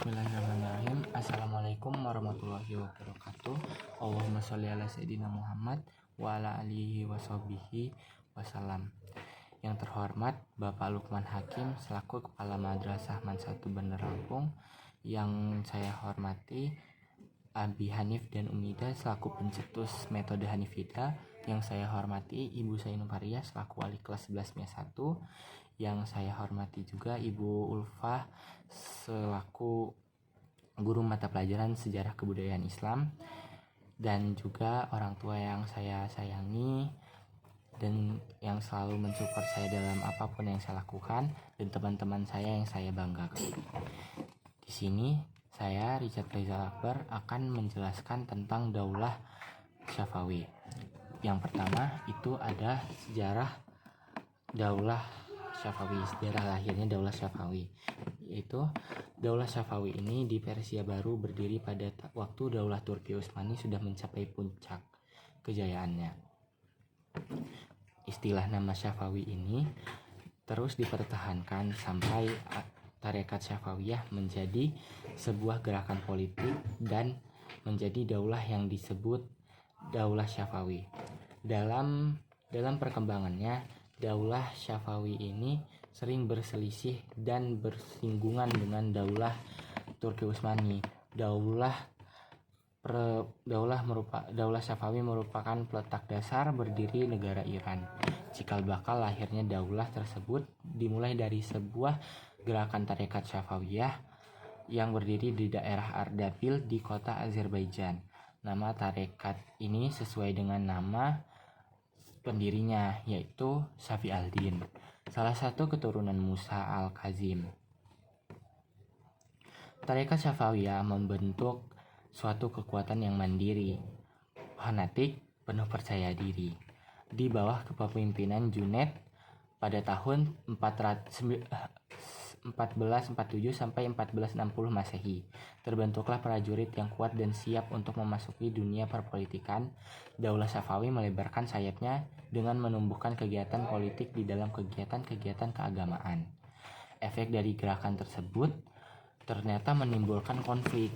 Bismillahirrahmanirrahim. Assalamualaikum warahmatullahi wabarakatuh. Allahumma sholli ala sayyidina Muhammad wa ala alihi washabihi wasallam. Yang terhormat Bapak Lukman Hakim selaku Kepala Madrasah Man 1 Bandar Lampung. Yang saya hormati Abi Hanif dan Umida selaku pencetus metode Hanifida. Yang saya hormati Ibu Sainu Paria selaku wali kelas 11 MIA 1. Yang saya hormati juga Ibu Ulfah selaku guru mata pelajaran Sejarah Kebudayaan Islam, dan juga orang tua yang saya sayangi dan yang selalu mensupport saya dalam apapun yang saya lakukan, dan teman-teman saya yang saya banggakan. Di sini saya Richard Rizal Akbar akan menjelaskan tentang Daulah Syafawi. Yang pertama itu ada sejarah Daulah Syafawi, sejarah lahirnya Daulah Syafawi. Yaitu Daulah Syafawi ini di Persia baru berdiri pada waktu Daulah Turki Utsmani sudah mencapai puncak kejayaannya. Istilah nama Syafawi ini terus dipertahankan sampai Tarekat Syafawiyah menjadi sebuah gerakan politik dan menjadi daulah yang disebut Daulah Syafawi. Dalam perkembangannya, Daulah Syafawi ini sering berselisih dan bersinggungan dengan Daulah Turki Utsmani. Daulah Syafawi merupakan peletak dasar berdiri negara Iran. Cikal bakal lahirnya daulah tersebut dimulai dari sebuah gerakan tarekat Syafawiyah yang berdiri di daerah Ardabil di kota Azerbaijan. Nama tarekat ini sesuai dengan nama pendirinya, yaitu Safi al-Din, salah satu keturunan Musa al-Kazim. Tarekat Syafawiyah membentuk suatu kekuatan yang mandiri, fanatik, penuh percaya diri. Di bawah kepemimpinan Junaid pada tahun 1447 sampai 1460 Masehi, terbentuklah prajurit yang kuat dan siap untuk memasuki dunia perpolitikan. Daulah Syafawi melebarkan sayapnya dengan menumbuhkan kegiatan politik di dalam kegiatan-kegiatan keagamaan. Efek dari gerakan tersebut ternyata menimbulkan konflik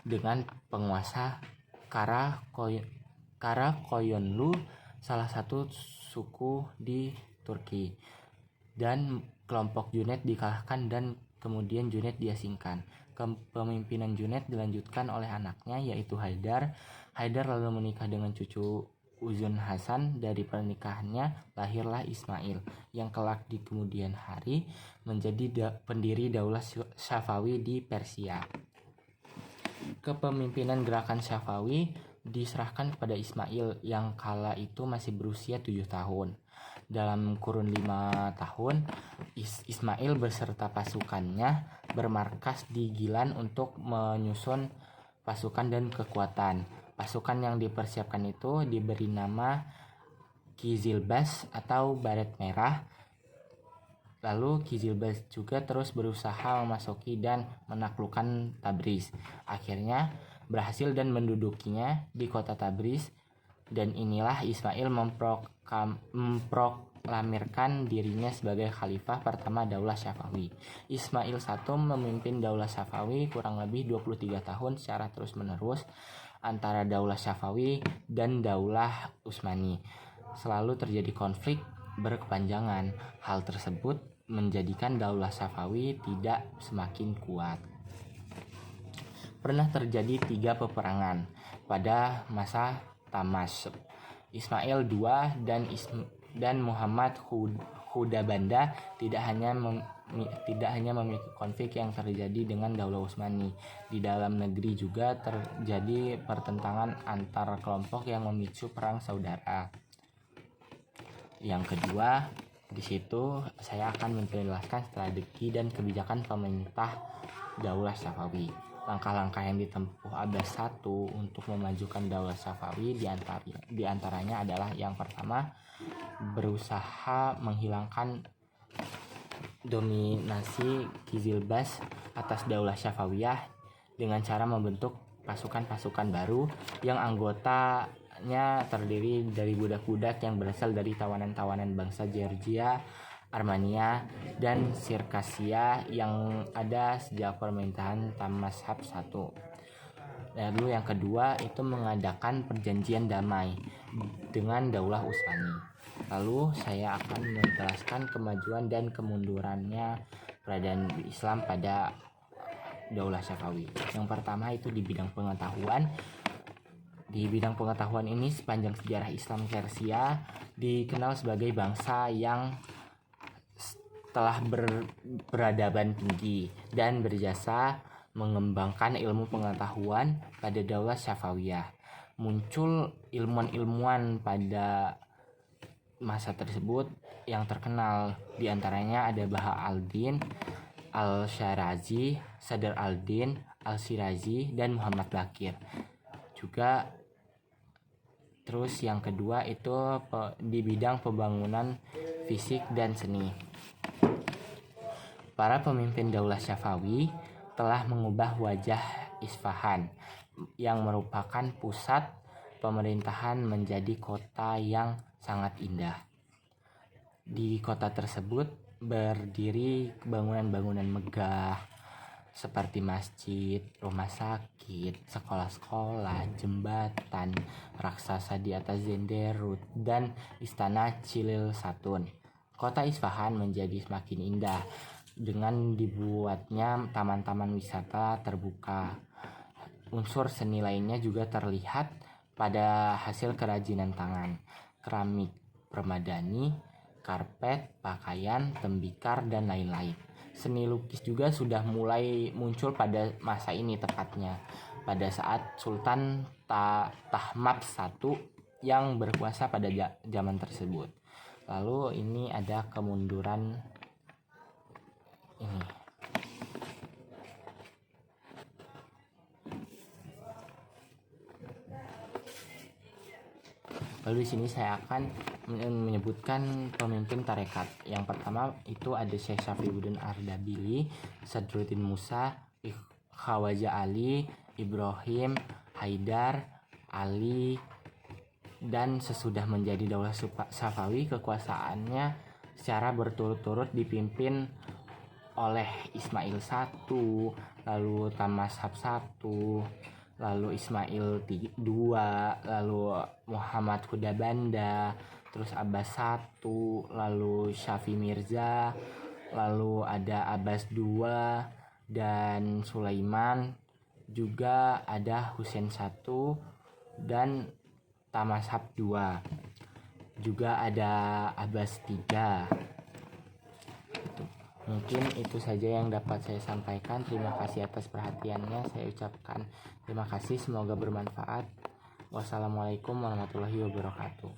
dengan penguasa Karakoyunlu, salah satu suku di Turki, dan kelompok Junaid dikalahkan dan kemudian Junaid diasingkan. Kepemimpinan Junaid dilanjutkan oleh anaknya, yaitu Haidar. Haidar lalu menikah dengan cucu Uzun Hasan. Dari pernikahannya lahirlah Ismail, yang kelak di kemudian hari menjadi pendiri Daulah Syafawi di Persia. Kepemimpinan gerakan Syafawi diserahkan kepada Ismail yang kala itu masih berusia 7 tahun. Dalam kurun 5 tahun, Ismail beserta pasukannya bermarkas di Gilan untuk menyusun pasukan dan kekuatan. Pasukan yang dipersiapkan itu diberi nama Kizilbash atau Baret Merah. Lalu Kizilbash juga terus berusaha memasuki dan menaklukkan Tabriz. Akhirnya berhasil dan mendudukinya di kota Tabriz, dan inilah Ismail memproklamirkan dirinya sebagai khalifah pertama Daulah Syafawi. Ismail I memimpin Daulah Syafawi kurang lebih 23 tahun secara terus-menerus antara Daulah Syafawi dan Daulah Utsmani. Selalu terjadi konflik berkepanjangan. Hal tersebut menjadikan Daulah Syafawi tidak semakin kuat. Pernah terjadi 3 peperangan pada masa Tamasyq. Ismail II dan Muhammad Hudabanda tidak hanya memiliki konflik yang terjadi dengan Daulah Utsmani. Di dalam negeri juga terjadi pertentangan antar kelompok yang memicu perang saudara. Yang kedua, di situ saya akan menjelaskan strategi dan kebijakan pemerintah Daulah Syafawi. Langkah-langkah yang ditempuh Abbas I untuk memajukan Daulah Syafawi di antaranya adalah yang pertama, berusaha menghilangkan dominasi Kizilbash atas Daulah Syafawiyah dengan cara membentuk pasukan-pasukan baru yang anggotanya terdiri dari budak-budak yang berasal dari tawanan-tawanan bangsa Georgia, Armenia, dan Sirkasia yang ada sejak pemerintahan Tahmasp I. Lalu yang kedua itu mengadakan perjanjian damai dengan Daulah Utsmani. Lalu saya akan menjelaskan kemajuan dan kemundurannya peradaban Islam pada Daulah Safawi. Yang pertama itu di bidang pengetahuan. Di bidang pengetahuan ini sepanjang sejarah Islam Persia dikenal sebagai bangsa yang telah berperadaban tinggi dan berjasa mengembangkan ilmu pengetahuan pada Daulah Safawiyah. Muncul ilmuwan-ilmuwan pada masa tersebut yang terkenal, diantaranya ada Baha al-Din al-Syarazi, Sadr al-Din al-Shirazi, dan Muhammad Baqir. Juga terus yang kedua itu di bidang pembangunan fisik dan seni. Para pemimpin Daulah Safawi telah mengubah wajah Isfahan yang merupakan pusat pemerintahan menjadi kota yang sangat indah. Di kota tersebut berdiri bangunan-bangunan megah seperti masjid, rumah sakit, sekolah-sekolah, jembatan raksasa di atas Zenderut, dan istana Cilil Satun. Kota Isfahan menjadi semakin indah dengan dibuatnya taman-taman wisata terbuka. Unsur seni lainnya juga terlihat pada hasil kerajinan tangan, keramik permadani, karpet, pakaian, tembikar, dan lain-lain. Seni lukis juga sudah mulai muncul pada masa ini, tepatnya pada saat Sultan Tahmasp I yang berkuasa pada zaman tersebut. Lalu ini ada kemunduran ini. Lalu di sini saya akan menyebutkan pemimpin tarekat. Yang pertama itu ada Syekh Safiuddin Ardabili, Sadruddin Musa, Khawaja Ali, Ibrahim, Haidar, Ali, dan sesudah menjadi Daulah Safawi kekuasaannya secara berturut-turut dipimpin oleh Ismail I, lalu Tahmasp I, lalu Ismail II, lalu Muhammad Khudabanda, terus Abbas I, lalu Syafi Mirza, lalu ada Abbas II dan Sulaiman, juga ada Husain I dan Tahmasp II, juga ada Abbas III. Mungkin itu saja yang dapat saya sampaikan. Terima kasih atas perhatiannya. Saya ucapkan terima kasih, semoga bermanfaat. Wassalamualaikum warahmatullahi wabarakatuh.